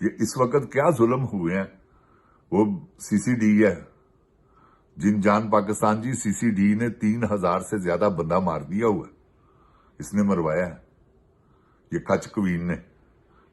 یہ اس وقت کیا ظلم ہوئے ہیں، وہ سی سی ڈی ہے، جن جان پاکستان جی سی سی ڈی نے 3000 سے زیادہ بندہ مار دیا ہوا ہے، اس نے مروایا ہے، یہ کچ کوین نے،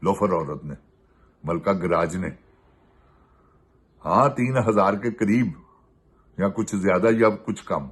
لوفر عورت نے، ملکہ گراج نے، ہاں 3000 کے قریب یا کچھ زیادہ یا کچھ کم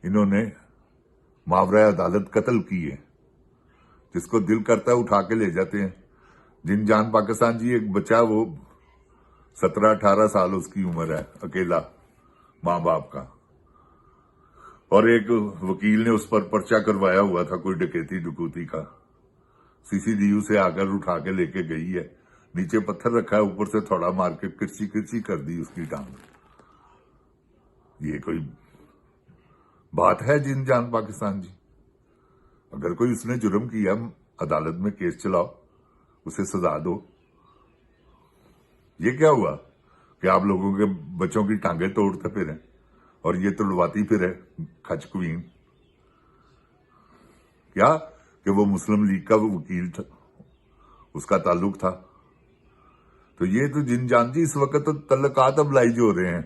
انہوں نے ماورا عدالت قتل کیے، جس کو دل کرتا ہے اٹھا کے لے جاتے ہیں۔ جن جان پاکستان جی ایک بچہ، وہ 17-18 سال اس کی عمر ہے، اکیلا ماں باپ کا، اور ایک وکیل نے اس پر پرچہ کروایا ہوا تھا کوئی ڈکیتی کا، سی سی ڈی یو سے آ کر اٹھا کے لے کے گئی ہے، نیچے پتھر رکھا ہے، اوپر سے تھوڑا مار کے کرچی کر دی اس کی ٹانگ۔ یہ کوئی بات ہے جن جان پاکستان جی؟ اگر کوئی اس نے جرم کیا، عدالت میں کیس چلاؤ، اسے سزا دو۔ یہ کیا ہوا کہ آپ لوگوں کے بچوں کی ٹانگیں توڑتے پھریں اور یہ تڑواتی پھرے کچ کوین؟ کیا کہ وہ مسلم لیگ کا وہ وکیل تھا، اس کا تعلق تھا؟ تو یہ تو جن جان جی اس وقت تو تعلقات اب لائج ہو رہے ہیں،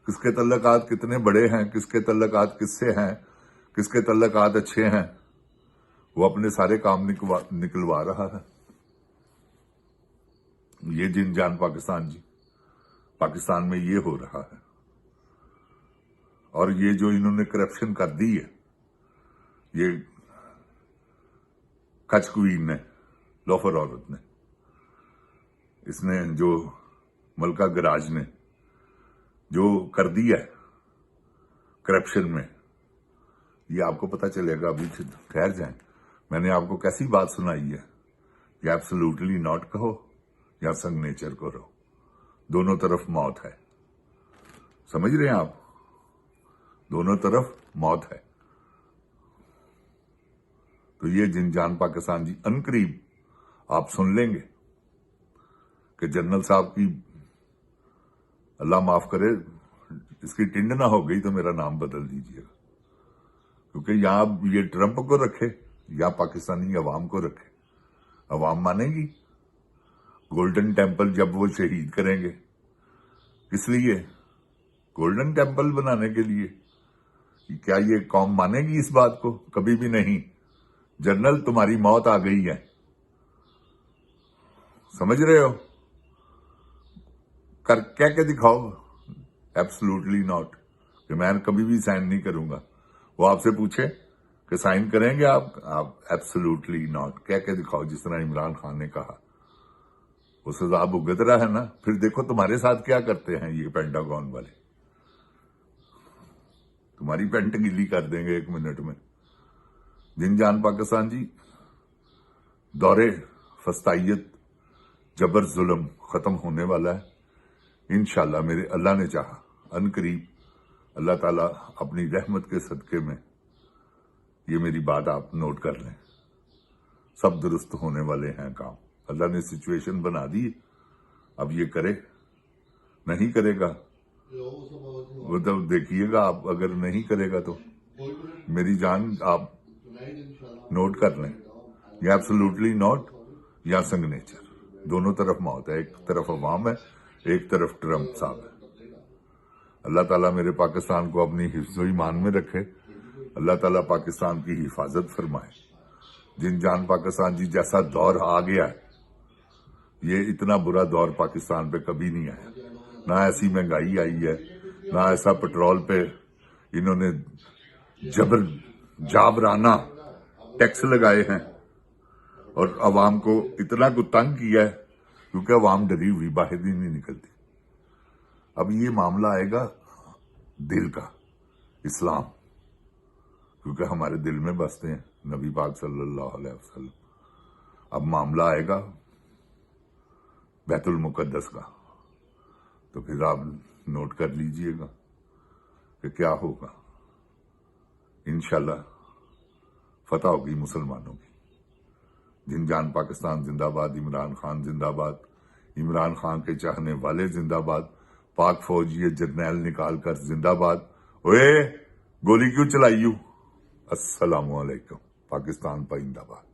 کس کے تعلقات کتنے بڑے ہیں، کس کے تعلقات کس سے ہیں، کس کے تعلقات اچھے ہیں، وہ اپنے سارے کام نکلوا رہا ہے۔ یہ جن جان پاکستان جی، پاکستان میں یہ ہو رہا ہے، اور یہ جو انہوں نے کرپشن کر دی ہے، یہ کچ کوین نے، لوفر عورت نے، اس نے جو ملکہ گراج نے جو کر دیا ہے کرپشن میں، یہ آپ کو پتہ چلے گا۔ ابھی ٹھہر جائیں، میں نے آپ کو کیسی بات سنائی ہے، یا ایبسولوٹلی ناٹ کہو یا سنگ نیچر کو رہو، دونوں طرف موت ہے۔ سمجھ رہے ہیں آپ؟ دونوں طرف موت ہے۔ تو یہ جن جان پاکستان جی عنقریب آپ سن لیں گے کہ جنرل صاحب کی، اللہ معاف کرے، اس کی ٹنڈ نہ ہو گئی تو میرا نام بدل دیجیے گا، کیونکہ یہاں یہ ٹرمپ کو رکھے یا پاکستانی عوام کو رکھے، عوام مانے گی؟ گولڈن ٹیمپل جب وہ شہید کریں گے، کس لیے؟ گولڈن ٹیمپل بنانے کے لیے؟ کیا یہ قوم مانے گی اس بات کو؟ کبھی بھی نہیں۔ جنرل تمہاری موت آ گئی ہے، سمجھ رہے ہو؟ کہہ کے دکھاؤ ایبسولوٹلی ناٹ، کہ میں کبھی بھی سائن نہیں کروں گا۔ وہ آپ سے پوچھے کہ سائن کریں گے آپ ایبسولوٹلی ناٹ کہہ کے دکھاؤ، جس طرح عمران خان نے کہا۔ وہ سزا بھگت رہا ہے نا، پھر دیکھو تمہارے ساتھ کیا کرتے ہیں یہ پینٹاگون والے، تمہاری پینٹ گیلی کر دیں گے 1 منٹ میں۔ جن جان پاکستان جی، دورے فسطائیت، جبر، ظلم ختم ہونے والا ہے انشاءاللہ، میرے اللہ نے چاہا عنقریب۔ اللہ تعالیٰ اپنی رحمت کے صدقے میں، یہ میری بات آپ نوٹ کر لیں، سب درست ہونے والے ہیں کام۔ اللہ نے سچویشن بنا دی، اب یہ کرے، نہیں کرے گا وہ تو دیکھیے گا آپ، اگر نہیں کرے گا تو میری جان آپ نوٹ کر لیں، یا ایبسولوٹلی ناٹ یا سنگ نیچر، دونوں طرف موت ہے، ایک طرف عوام ہے، ایک طرف ٹرمپ صاحب ہے۔ اللہ تعالیٰ میرے پاکستان کو اپنی حفظ و ایمان میں رکھے، اللہ تعالیٰ پاکستان کی حفاظت فرمائے۔ جن جان پاکستان جی، جیسا دور آ گیا ہے، یہ اتنا برا دور پاکستان پہ کبھی نہیں آیا، نہ ایسی مہنگائی آئی ہے، نہ ایسا پٹرول پہ انہوں نے جابرانہ ٹیکس لگائے ہیں، اور عوام کو اتنا کو تنگ کیا ہے، کیونکہ عوام ڈری ہوئی باہر ہی نہیں نکلتی۔ اب یہ معاملہ آئے گا دل کا، اسلام، کیونکہ ہمارے دل میں بستے ہیں نبی پاک صلی اللہ علیہ وسلم۔ اب معاملہ آئے گا بیت المقدس کا، تو پھر آپ نوٹ کر لیجئے گا کہ کیا ہوگا۔ انشاءاللہ فتح ہوگی مسلمانوں کی۔ جن جان پاکستان زندہ باد، عمران خان زندہ باد، عمران خان کے چاہنے والے زندہ باد، پاک فوج یہ جرنیل نکال کر زندہ باد۔ اوے گولی کیوں چلائی؟ السلام علیکم، پاکستان پائندہ باد۔